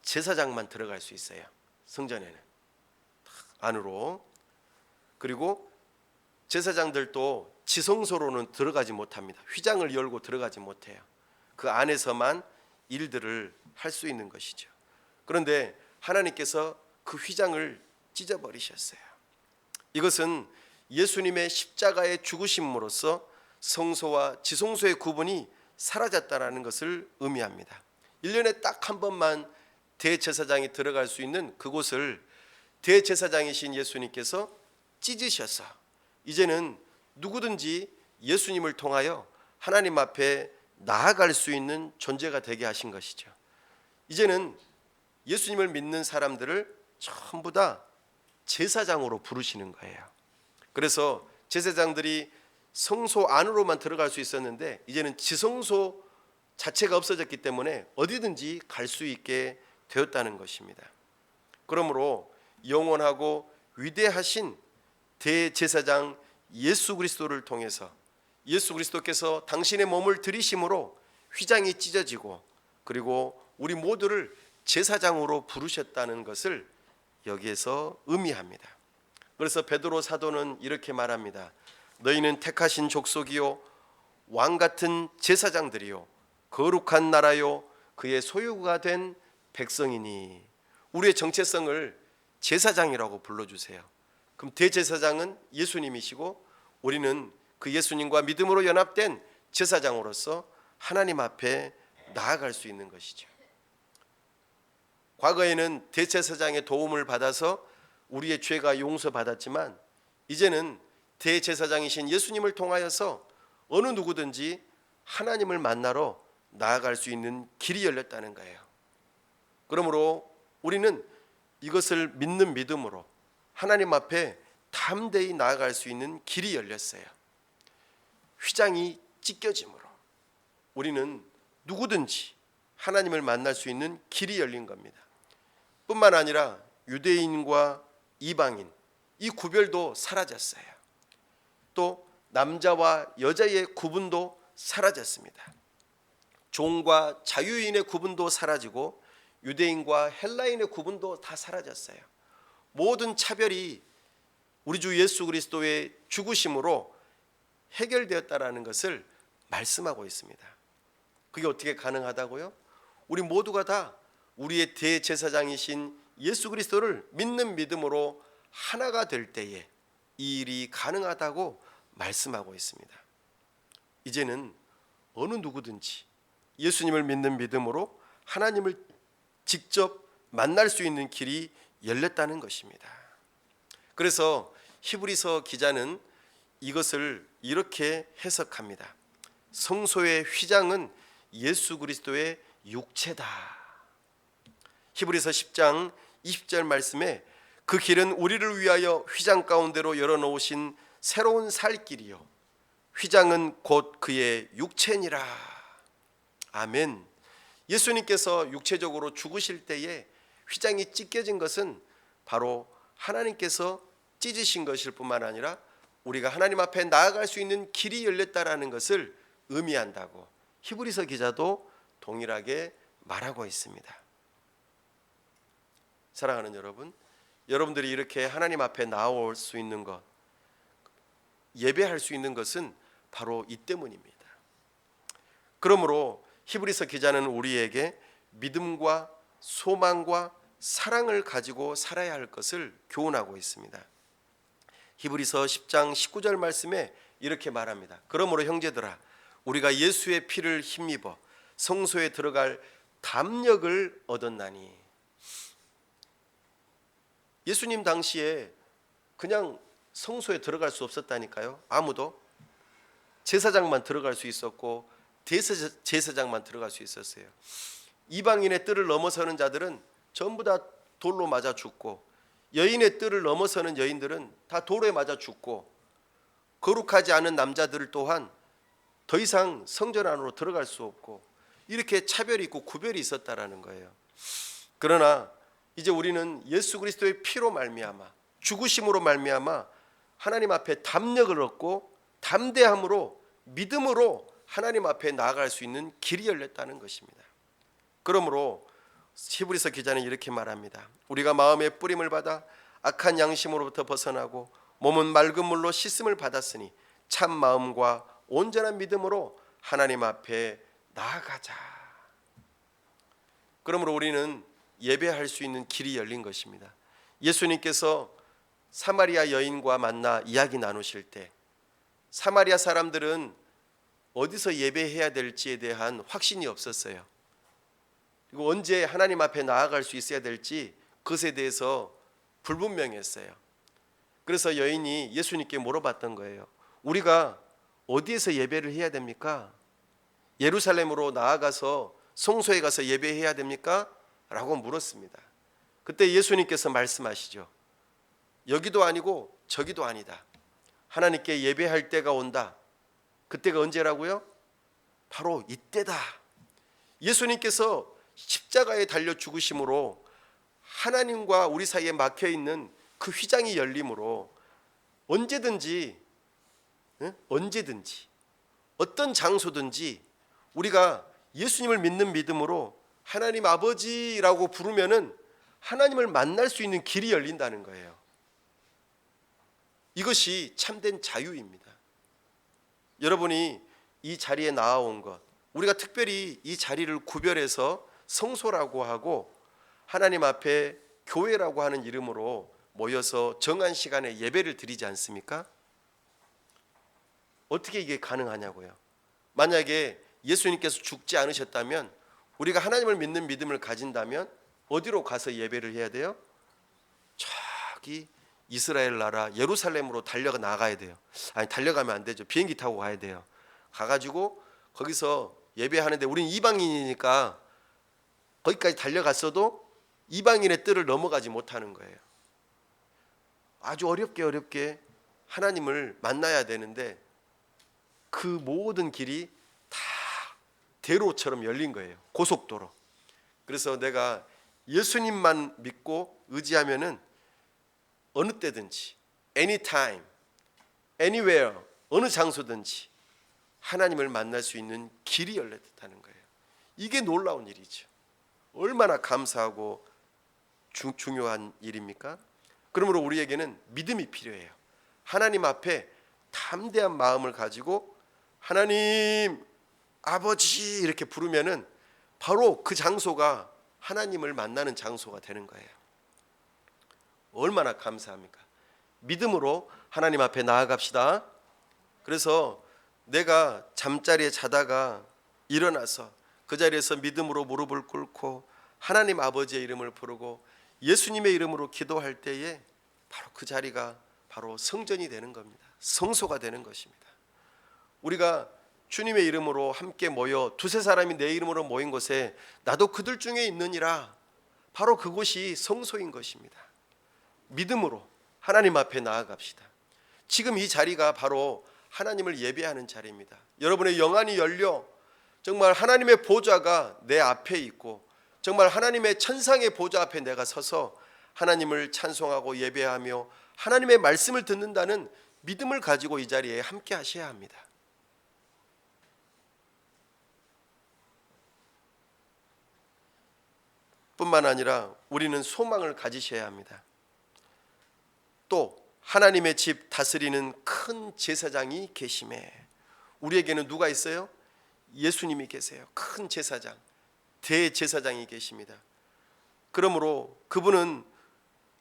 제사장만 들어갈 수 있어요. 성전에는 안으로. 그리고 제사장들도 지성소로는 들어가지 못합니다. 휘장을 열고 들어가지 못해요. 그 안에서만 일들을 할 수 있는 것이죠. 그런데 하나님께서 그 휘장을 찢어버리셨어요. 이것은 예수님의 십자가의 죽으심으로써 성소와 지성소의 구분이 사라졌다는 것을 의미합니다. 1년에 딱 한 번만 대제사장이 들어갈 수 있는 그곳을 대제사장이신 예수님께서 찢으셔서 이제는 누구든지 예수님을 통하여 하나님 앞에 나아갈 수 있는 존재가 되게 하신 것이죠. 이제는 예수님을 믿는 사람들을 전부 다 제사장으로 부르시는 거예요. 그래서 제사장들이 성소 안으로만 들어갈 수 있었는데 이제는 지성소 자체가 없어졌기 때문에 어디든지 갈 수 있게 되었다는 것입니다. 그러므로 영원하고 위대하신 대제사장 예수 그리스도를 통해서 예수 그리스도께서 당신의 몸을 들이심으로 휘장이 찢어지고 그리고 우리 모두를 제사장으로 부르셨다는 것을 여기에서 의미합니다. 그래서 베드로 사도는 이렇게 말합니다. 너희는 택하신 족속이요 왕 같은 제사장들이요 거룩한 나라요 그의 소유가 된 백성이니. 우리의 정체성을 제사장이라고 불러주세요. 그럼 대제사장은 예수님이시고 우리는 그 예수님과 믿음으로 연합된 제사장으로서 하나님 앞에 나아갈 수 있는 것이죠. 과거에는 대제사장의 도움을 받아서 우리의 죄가 용서받았지만 이제는 대제사장이신 예수님을 통하여서 어느 누구든지 하나님을 만나러 나아갈 수 있는 길이 열렸다는 거예요. 그러므로 우리는 이것을 믿는 믿음으로 하나님 앞에 담대히 나아갈 수 있는 길이 열렸어요. 휘장이 찢겨짐으로 우리는 누구든지 하나님을 만날 수 있는 길이 열린 겁니다. 뿐만 아니라 유대인과 이방인 이 구별도 사라졌어요. 또 남자와 여자의 구분도 사라졌습니다. 종과 자유인의 구분도 사라지고 유대인과 헬라인의 구분도 다 사라졌어요. 모든 차별이 우리 주 예수 그리스도의 죽으심으로 해결되었다라는 것을 말씀하고 있습니다. 그게 어떻게 가능하다고요? 우리 모두가 다 우리의 대제사장이신 예수 그리스도를 믿는 믿음으로 하나가 될 때에 이 일이 가능하다고 말씀하고 있습니다. 이제는 어느 누구든지 예수님을 믿는 믿음으로 하나님을 직접 만날 수 있는 길이 열렸다는 것입니다. 그래서 히브리서 기자는 이것을 이렇게 해석합니다. 성소의 휘장은 예수 그리스도의 육체다. 히브리서 10장 20절 말씀에 그 길은 우리를 위하여 휘장 가운데로 열어놓으신 새로운 살 길이요 휘장은 곧 그의 육체니라. 아멘. 예수님께서 육체적으로 죽으실 때에 휘장이 찢겨진 것은 바로 하나님께서 찢으신 것일 뿐만 아니라 우리가 하나님 앞에 나아갈 수 있는 길이 열렸다라는 것을 의미한다고 히브리서 기자도 동일하게 말하고 있습니다. 사랑하는 여러분, 여러분들이 이렇게 하나님 앞에 나올 수 있는 것, 예배할 수 있는 것은 바로 이 때문입니다. 그러므로 히브리서 기자는 우리에게 믿음과 소망과 사랑을 가지고 살아야 할 것을 교훈하고 있습니다. 히브리서 10장 19절 말씀에 이렇게 말합니다. 그러므로 형제들아 우리가 예수의 피를 힘입어 성소에 들어갈 담력을 얻었나니. 예수님 당시에 그냥 성소에 들어갈 수 없었다니까요. 아무도. 제사장만 들어갈 수 있었고 대제사장만 들어갈 수 있었어요. 이방인의 뜰을 넘어서는 자들은 전부 다 돌로 맞아 죽고 여인의 뜰을 넘어서는 여인들은 다 돌에 맞아 죽고 거룩하지 않은 남자들 또한 더 이상 성전 안으로 들어갈 수 없고 이렇게 차별이 있고 구별이 있었다라는 거예요. 그러나 이제 우리는 예수 그리스도의 피로 말미암아 죽으심으로 말미암아 하나님 앞에 담력을 얻고 담대함으로 믿음으로 하나님 앞에 나아갈 수 있는 길이 열렸다는 것입니다. 그러므로 히브리서 기자는 이렇게 말합니다. 우리가 마음의 뿌림을 받아 악한 양심으로부터 벗어나고 몸은 맑은 물로 씻음을 받았으니 참 마음과 온전한 믿음으로 하나님 앞에 나아가자. 그러므로 우리는 예배할 수 있는 길이 열린 것입니다. 예수님께서 사마리아 여인과 만나 이야기 나누실 때 사마리아 사람들은 어디서 예배해야 될지에 대한 확신이 없었어요. 그리고 언제 하나님 앞에 나아갈 수 있어야 될지 그것에 대해서 불분명했어요. 그래서 여인이 예수님께 물어봤던 거예요. 우리가 어디에서 예배를 해야 됩니까? 예루살렘으로 나아가서 성소에 가서 예배해야 됩니까? 라고 물었습니다. 그때 예수님께서 말씀하시죠. 여기도 아니고 저기도 아니다. 하나님께 예배할 때가 온다. 그때가 언제라고요? 바로 이때다. 예수님께서 십자가에 달려 죽으심으로 하나님과 우리 사이에 막혀있는 그 휘장이 열림으로 언제든지 어떤 장소든지 우리가 예수님을 믿는 믿음으로 하나님 아버지라고 부르면은 하나님을 만날 수 있는 길이 열린다는 거예요. 이것이 참된 자유입니다. 여러분이 이 자리에 나아온 것, 우리가 특별히 이 자리를 구별해서 성소라고 하고 하나님 앞에 교회라고 하는 이름으로 모여서 정한 시간에 예배를 드리지 않습니까? 어떻게 이게 가능하냐고요. 만약에 예수님께서 죽지 않으셨다면, 우리가 하나님을 믿는 믿음을 가진다면 어디로 가서 예배를 해야 돼요? 저기 이스라엘 나라 예루살렘으로 달려가 나가야 돼요. 아니, 달려가면 안 되죠. 비행기 타고 가야 돼요. 가가지고 거기서 예배하는데, 우리는 이방인이니까 거기까지 달려갔어도 이방인의 뜰을 넘어가지 못하는 거예요. 아주 어렵게 하나님을 만나야 되는데 그 모든 길이 다 대로처럼 열린 거예요. 고속도로. 그래서 내가 예수님만 믿고 의지하면은 어느 때든지, anytime, anywhere, 어느 장소든지 하나님을 만날 수 있는 길이 열렸다는 거예요. 이게 놀라운 일이죠. 얼마나 감사하고 중요한 일입니까? 그러므로 우리에게는 믿음이 필요해요. 하나님 앞에 담대한 마음을 가지고 하나님 아버지 이렇게 부르면은 바로 그 장소가 하나님을 만나는 장소가 되는 거예요. 얼마나 감사합니까? 믿음으로 하나님 앞에 나아갑시다. 그래서 내가 잠자리에 자다가 일어나서 그 자리에서 믿음으로 무릎을 꿇고 하나님 아버지의 이름을 부르고 예수님의 이름으로 기도할 때에 바로 그 자리가 바로 성전이 되는 겁니다. 성소가 되는 것입니다. 우리가 주님의 이름으로 함께 모여 두세 사람이 내 이름으로 모인 곳에 나도 그들 중에 있느니라, 바로 그곳이 성소인 것입니다. 믿음으로 하나님 앞에 나아갑시다. 지금 이 자리가 바로 하나님을 예배하는 자리입니다. 여러분의 영안이 열려 정말 하나님의 보좌가 내 앞에 있고 정말 하나님의 천상의 보좌 앞에 내가 서서 하나님을 찬송하고 예배하며 하나님의 말씀을 듣는다는 믿음을 가지고 이 자리에 함께 하셔야 합니다. 뿐만 아니라 우리는 소망을 가지셔야 합니다. 또 하나님의 집 다스리는 큰 제사장이 계심에, 우리에게는 누가 있어요? 예수님이 계세요. 큰 제사장, 대제사장이 계십니다. 그러므로 그분은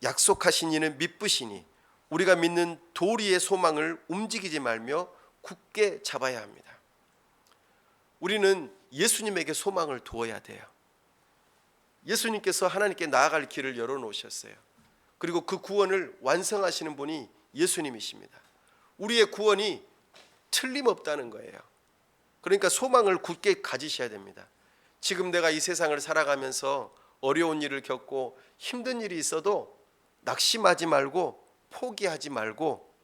약속하신 이는 믿으시니 우리가 믿는 도리의 소망을 움직이지 말며 굳게 잡아야 합니다. 우리는 예수님에게 소망을 두어야 돼요. 예수님께서 하나님께 나아갈 길을 열어놓으셨어요. 그리고 그 구원을 완성하시는 분이 예수님이십니다. 우리의 구원이 틀림없다는 거예요. 그러니까 소망을 굳게 가지셔야 됩니다. 지금 내가 이 세상을 살아가면서 어려운 일을 겪고 힘든 일이 있어도 낙심하지 말고 포기하지 말고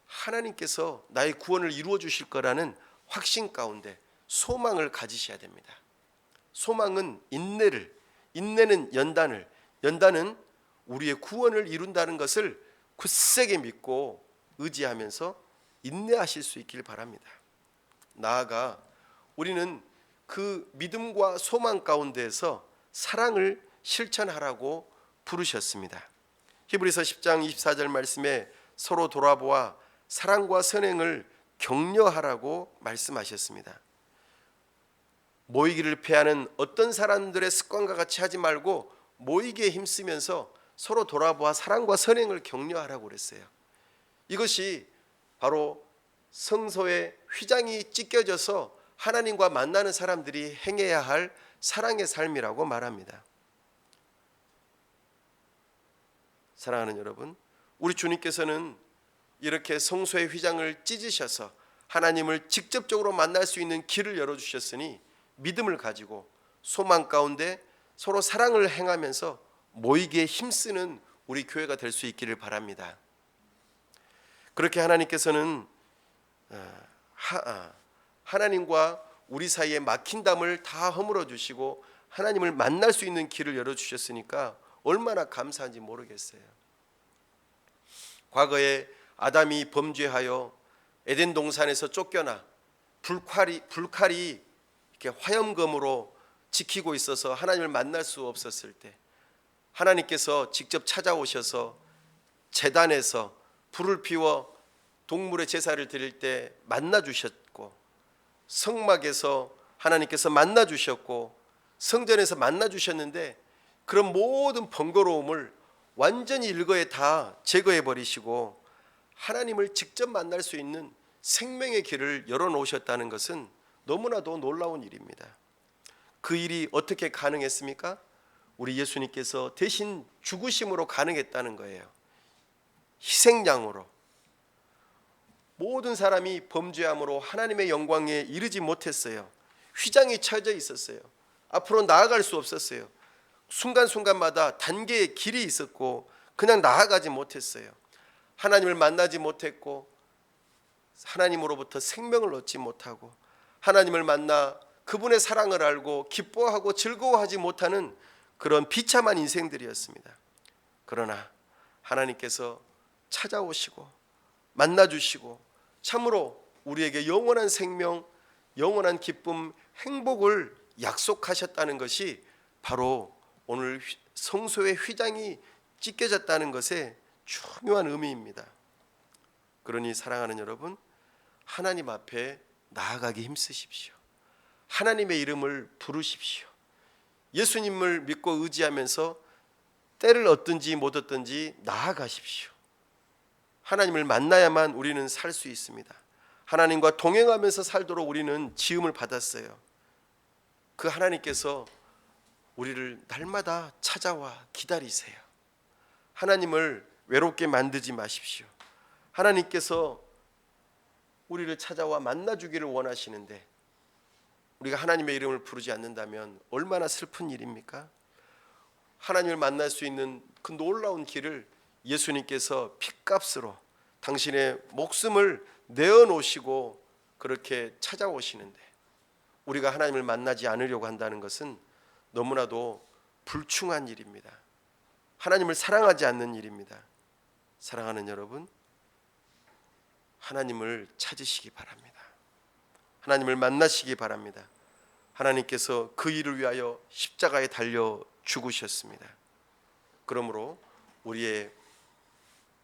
하나님께서 나의 구원을 이루어 주실 거라는 확신 가운데 소망을 가지셔야 됩니다. 소망은 인내는 연단은 우리의 구원을 이룬다는 것을 굳세게 믿고 의지하면서 인내하실 수 있길 바랍니다. 나아가 우리는 그 믿음과 소망 가운데에서 사랑을 실천하라고 부르셨습니다. 히브리서 10장 24절 말씀에 서로 돌아보아 사랑과 선행을 격려하라고 말씀하셨습니다. 모이기를 패하는 어떤 사람들의 습관과 같이 하지 말고 모이기에 힘쓰면서 서로 돌아보아 사랑과 선행을 격려하라고 그랬어요. 이것이 바로 성소의 휘장이 찢겨져서 하나님과 만나는 사람들이 행해야 할 사랑의 삶이라고 말합니다. 사랑하는 여러분, 우리 주님께서는 이렇게 성소의 휘장을 찢으셔서 하나님을 직접적으로 만날 수 있는 길을 열어주셨으니 믿음을 가지고 소망 가운데 서로 사랑을 행하면서 모이기에 힘쓰는 우리 교회가 될 수 있기를 바랍니다. 그렇게 하나님께서는 하나님과 우리 사이에 막힌 담을 다 허물어 주시고 하나님을 만날 수 있는 길을 열어주셨으니까 얼마나 감사한지 모르겠어요. 과거에 아담이 범죄하여 에덴 동산에서 쫓겨나 불칼이 이렇게 화염검으로 지키고 있어서 하나님을 만날 수 없었을 때 하나님께서 직접 찾아오셔서 제단에서 불을 피워 동물의 제사를 드릴 때 만나 주셨고, 성막에서 하나님께서 만나 주셨고, 성전에서 만나 주셨는데 그런 모든 번거로움을 완전히 일거에 다 제거해 버리시고 하나님을 직접 만날 수 있는 생명의 길을 열어놓으셨다는 것은 너무나도 놀라운 일입니다. 그 일이 어떻게 가능했습니까? 우리 예수님께서 대신 죽으심으로 가능했다는 거예요. 희생양으로. 모든 사람이 범죄함으로 하나님의 영광에 이르지 못했어요. 휘장이 쳐져 있었어요. 앞으로 나아갈 수 없었어요. 순간순간마다 단계의 길이 있었고 그냥 나아가지 못했어요. 하나님을 만나지 못했고 하나님으로부터 생명을 얻지 못하고 하나님을 만나 그분의 사랑을 알고 기뻐하고 즐거워하지 못하는 그런 비참한 인생들이었습니다. 그러나 하나님께서 찾아오시고 만나주시고 참으로 우리에게 영원한 생명, 영원한 기쁨, 행복을 약속하셨다는 것이 바로 오늘 성소의 휘장이 찢겨졌다는 것의 중요한 의미입니다. 그러니 사랑하는 여러분, 하나님 앞에 나아가기 힘쓰십시오. 하나님의 이름을 부르십시오. 예수님을 믿고 의지하면서 때를 얻든지 못 얻든지 나아가십시오. 하나님을 만나야만 우리는 살 수 있습니다. 하나님과 동행하면서 살도록 우리는 지음을 받았어요. 그 하나님께서 우리를 날마다 찾아와 기다리세요. 하나님을 외롭게 만들지 마십시오. 하나님께서 우리를 찾아와 만나주기를 원하시는데 우리가 하나님의 이름을 부르지 않는다면 얼마나 슬픈 일입니까? 하나님을 만날 수 있는 그 놀라운 길을 예수님께서 핏값으로 당신의 목숨을 내어놓으시고 그렇게 찾아오시는데 우리가 하나님을 만나지 않으려고 한다는 것은 너무나도 불충한 일입니다. 하나님을 사랑하지 않는 일입니다. 사랑하는 여러분, 하나님을 찾으시기 바랍니다. 하나님을 만나시기 바랍니다. 하나님께서 그 일을 위하여 십자가에 달려 죽으셨습니다. 그러므로 우리의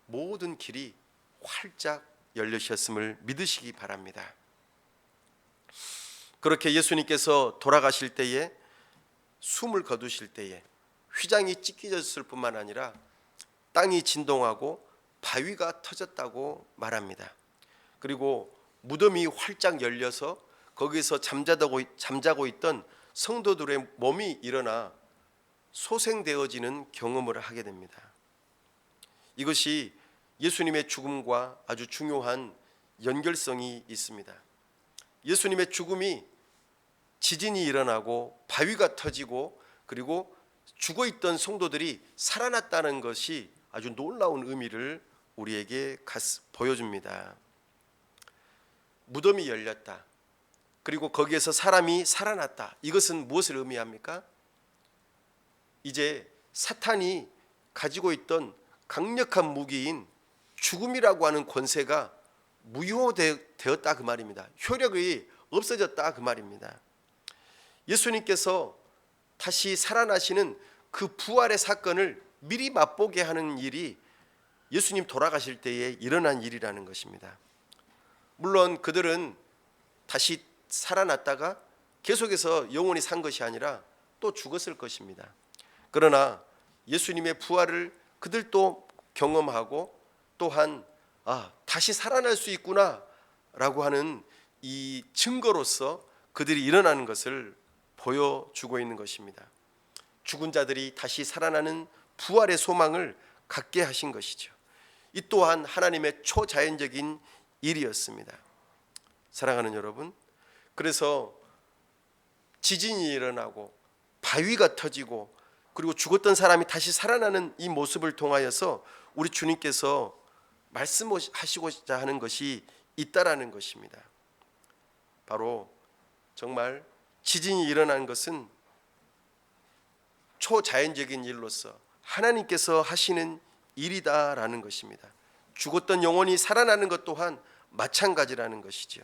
모든 길이 활짝 열리셨음을 믿으시기 바랍니다. 그렇게 예수님께서 돌아가실 때에 숨을 거두실 때에 휘장이 찢겨졌을 뿐만 아니라 땅이 진동하고 바위가 터졌다고 말합니다. 그리고 무덤이 활짝 열려서 거기서 잠자고 있던 성도들의 몸이 일어나 소생되어지는 경험을 하게 됩니다. 이것이 예수님의 죽음과 아주 중요한 연결성이 있습니다. 예수님의 죽음이 지진이 일어나고 바위가 터지고 그리고 죽어있던 성도들이 살아났다는 것이 아주 놀라운 의미를 우리에게 보여줍니다. 무덤이 열렸다. 그리고 거기에서 사람이 살아났다. 이것은 무엇을 의미합니까? 이제 사탄이 가지고 있던 강력한 무기인 죽음이라고 하는 권세가 무효되었다 그 말입니다. 효력이 없어졌다 그 말입니다. 예수님께서 다시 살아나시는 그 부활의 사건을 미리 맛보게 하는 일이 예수님 돌아가실 때에 일어난 일이라는 것입니다. 물론 그들은 다시 살아났다가 계속해서 영원히 산 것이 아니라 또 죽었을 것입니다. 그러나 예수님의 부활을 그들도 경험하고 또한 다시 살아날 수 있구나 라고 하는 이 증거로서 그들이 일어나는 것을 보여주고 있는 것입니다. 죽은 자들이 다시 살아나는 부활의 소망을 갖게 하신 것이죠. 이 또한 하나님의 초자연적인 일이었습니다. 사랑하는 여러분, 그래서 지진이 일어나고 바위가 터지고 그리고 죽었던 사람이 다시 살아나는 이 모습을 통하여서 우리 주님께서 말씀하시고자 하는 것이 있다라는 것입니다. 바로 정말 지진이 일어난 것은 초자연적인 일로서 하나님께서 하시는 일이다라는 것입니다. 죽었던 영혼이 살아나는 것 또한 마찬가지라는 것이죠.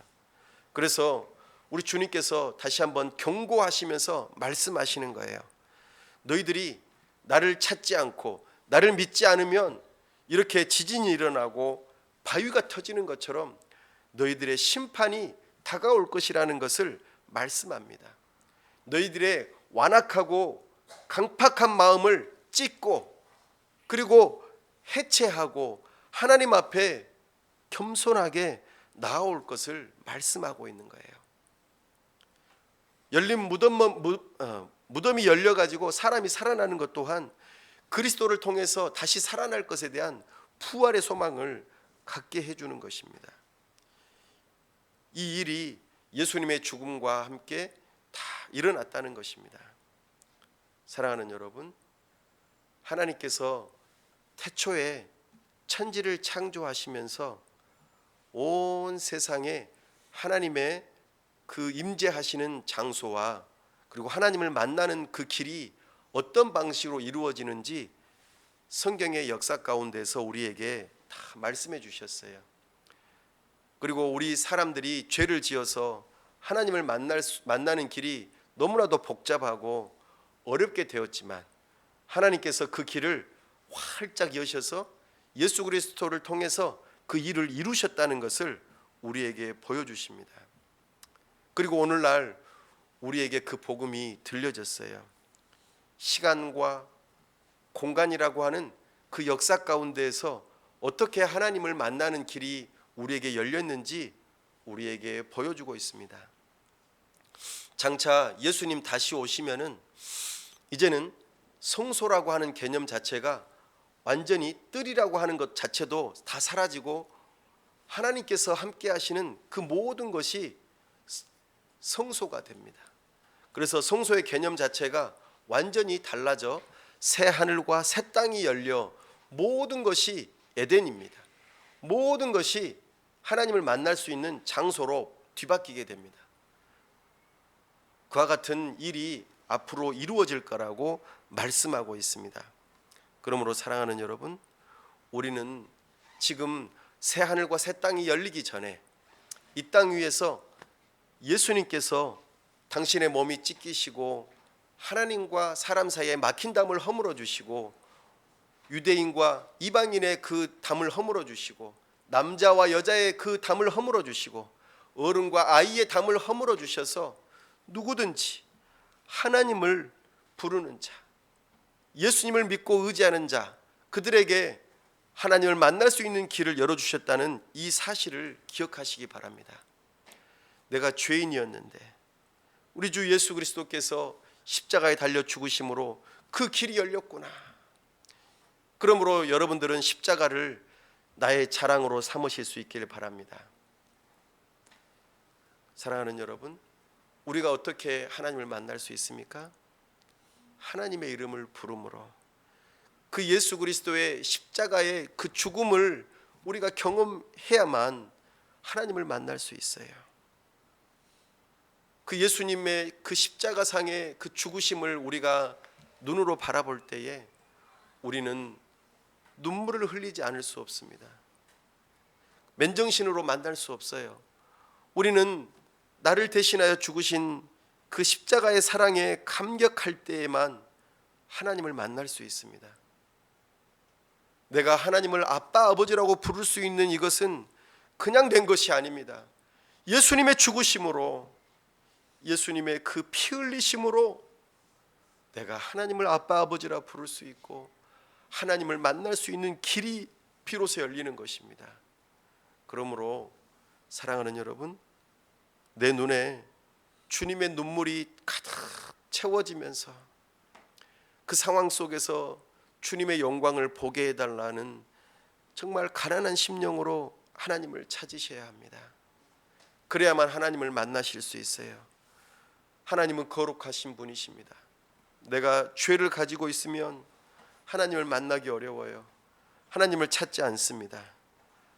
그래서 우리 주님께서 다시 한번 경고하시면서 말씀하시는 거예요. 너희들이 나를 찾지 않고 나를 믿지 않으면 이렇게 지진이 일어나고 바위가 터지는 것처럼 너희들의 심판이 다가올 것이라는 것을 말씀합니다. 너희들의 완악하고 강팍한 마음을 찢고 그리고 해체하고 하나님 앞에 겸손하게 나아올 것을 말씀하고 있는 거예요. 열린 무덤이 열려가지고 사람이 살아나는 것 또한 그리스도를 통해서 다시 살아날 것에 대한 부활의 소망을 갖게 해주는 것입니다. 이 일이 예수님의 죽음과 함께 다 일어났다는 것입니다. 사랑하는 여러분, 하나님께서 태초에 천지를 창조하시면서 온 세상에 하나님의 그 임재하시는 장소와 그리고 하나님을 만나는 그 길이 어떤 방식으로 이루어지는지 성경의 역사 가운데서 우리에게 다 말씀해 주셨어요. 그리고 우리 사람들이 죄를 지어서 하나님을 만나는 길이 너무나도 복잡하고 어렵게 되었지만 하나님께서 그 길을 활짝 여셔서 예수 그리스도를 통해서 그 일을 이루셨다는 것을 우리에게 보여주십니다. 그리고 오늘날 우리에게 그 복음이 들려졌어요. 시간과 공간이라고 하는 그 역사 가운데에서 어떻게 하나님을 만나는 길이 우리에게 열렸는지 우리에게 보여주고 있습니다. 장차 예수님 다시 오시면은 이제는 성소라고 하는 개념 자체가 완전히 뜰이라고 하는 것 자체도 다 사라지고 하나님께서 함께 하시는 그 모든 것이 성소가 됩니다. 그래서 성소의 개념 자체가 완전히 달라져 새 하늘과 새 땅이 열려 모든 것이 에덴입니다. 모든 것이 하나님을 만날 수 있는 장소로 뒤바뀌게 됩니다. 그와 같은 일이 앞으로 이루어질 거라고 말씀하고 있습니다. 그러므로 사랑하는 여러분, 우리는 지금 새 하늘과 새 땅이 열리기 전에 이 땅 위에서 예수님께서 당신의 몸이 찢기시고 하나님과 사람 사이에 막힌 담을 허물어 주시고 유대인과 이방인의 그 담을 허물어 주시고 남자와 여자의 그 담을 허물어 주시고 어른과 아이의 담을 허물어 주셔서 누구든지 하나님을 부르는 자, 예수님을 믿고 의지하는 자, 그들에게 하나님을 만날 수 있는 길을 열어주셨다는 이 사실을 기억하시기 바랍니다. 내가 죄인이었는데 우리 주 예수 그리스도께서 십자가에 달려 죽으심으로 그 길이 열렸구나. 그러므로 여러분들은 십자가를 나의 자랑으로 삼으실 수 있기를 바랍니다. 사랑하는 여러분, 우리가 어떻게 하나님을 만날 수 있습니까? 하나님의 이름을 부름으로 그 예수 그리스도의 십자가의 그 죽음을 우리가 경험해야만 하나님을 만날 수 있어요. 그 예수님의 그 십자가상의 그 죽으심을 우리가 눈으로 바라볼 때에 우리는 눈물을 흘리지 않을 수 없습니다. 맨정신으로 만날 수 없어요. 우리는 나를 대신하여 죽으신 그 십자가의 사랑에 감격할 때에만 하나님을 만날 수 있습니다. 내가 하나님을 아빠 아버지라고 부를 수 있는 이것은 그냥 된 것이 아닙니다. 예수님의 죽으심으로, 예수님의 그 피 흘리심으로 내가 하나님을 아빠 아버지라 부를 수 있고 하나님을 만날 수 있는 길이 비로소 열리는 것입니다. 그러므로 사랑하는 여러분, 내 눈에 주님의 눈물이 가득 채워지면서 그 상황 속에서 주님의 영광을 보게 해달라는 정말 가난한 심령으로 하나님을 찾으셔야 합니다. 그래야만 하나님을 만나실 수 있어요. 하나님은 거룩하신 분이십니다. 내가 죄를 가지고 있으면 하나님을 만나기 어려워요. 하나님을 찾지 않습니다.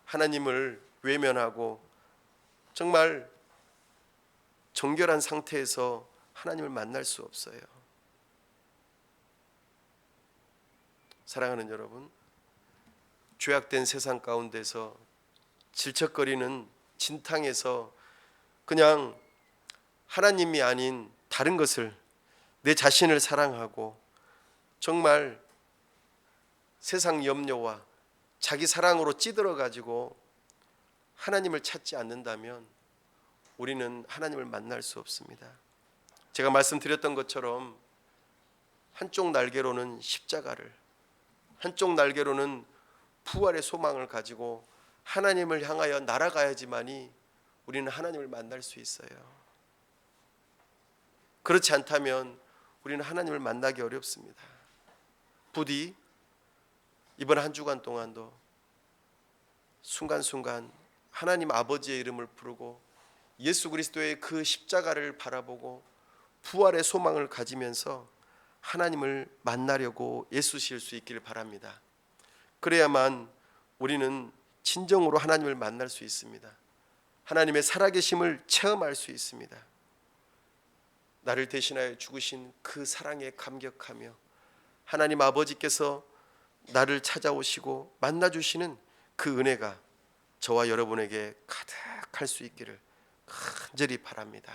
하나님을 외면하고 정말 정결한 상태에서 하나님을 만날 수 없어요. 사랑하는 여러분, 죄악된 세상 가운데서 질척거리는 진탕에서 그냥 하나님이 아닌 다른 것을, 내 자신을 사랑하고 정말 세상 염려와 자기 사랑으로 찌들어 가지고 하나님을 찾지 않는다면 우리는 하나님을 만날 수 없습니다. 제가 말씀드렸던 것처럼 한쪽 날개로는 십자가를, 한쪽 날개로는 부활의 소망을 가지고 하나님을 향하여 날아가야지만이 우리는 하나님을 만날 수 있어요. 그렇지 않다면 우리는 하나님을 만나기 어렵습니다. 부디 이번 한 주간 동안도 순간순간 하나님 아버지의 이름을 부르고 예수 그리스도의 그 십자가를 바라보고 부활의 소망을 가지면서 하나님을 만나려고 애쓰실 수 있기를 바랍니다. 그래야만 우리는 진정으로 하나님을 만날 수 있습니다. 하나님의 살아계심을 체험할 수 있습니다. 나를 대신하여 죽으신 그 사랑에 감격하며 하나님 아버지께서 나를 찾아오시고 만나주시는 그 은혜가 저와 여러분에게 가득할 수 있기를 간절히 바랍니다.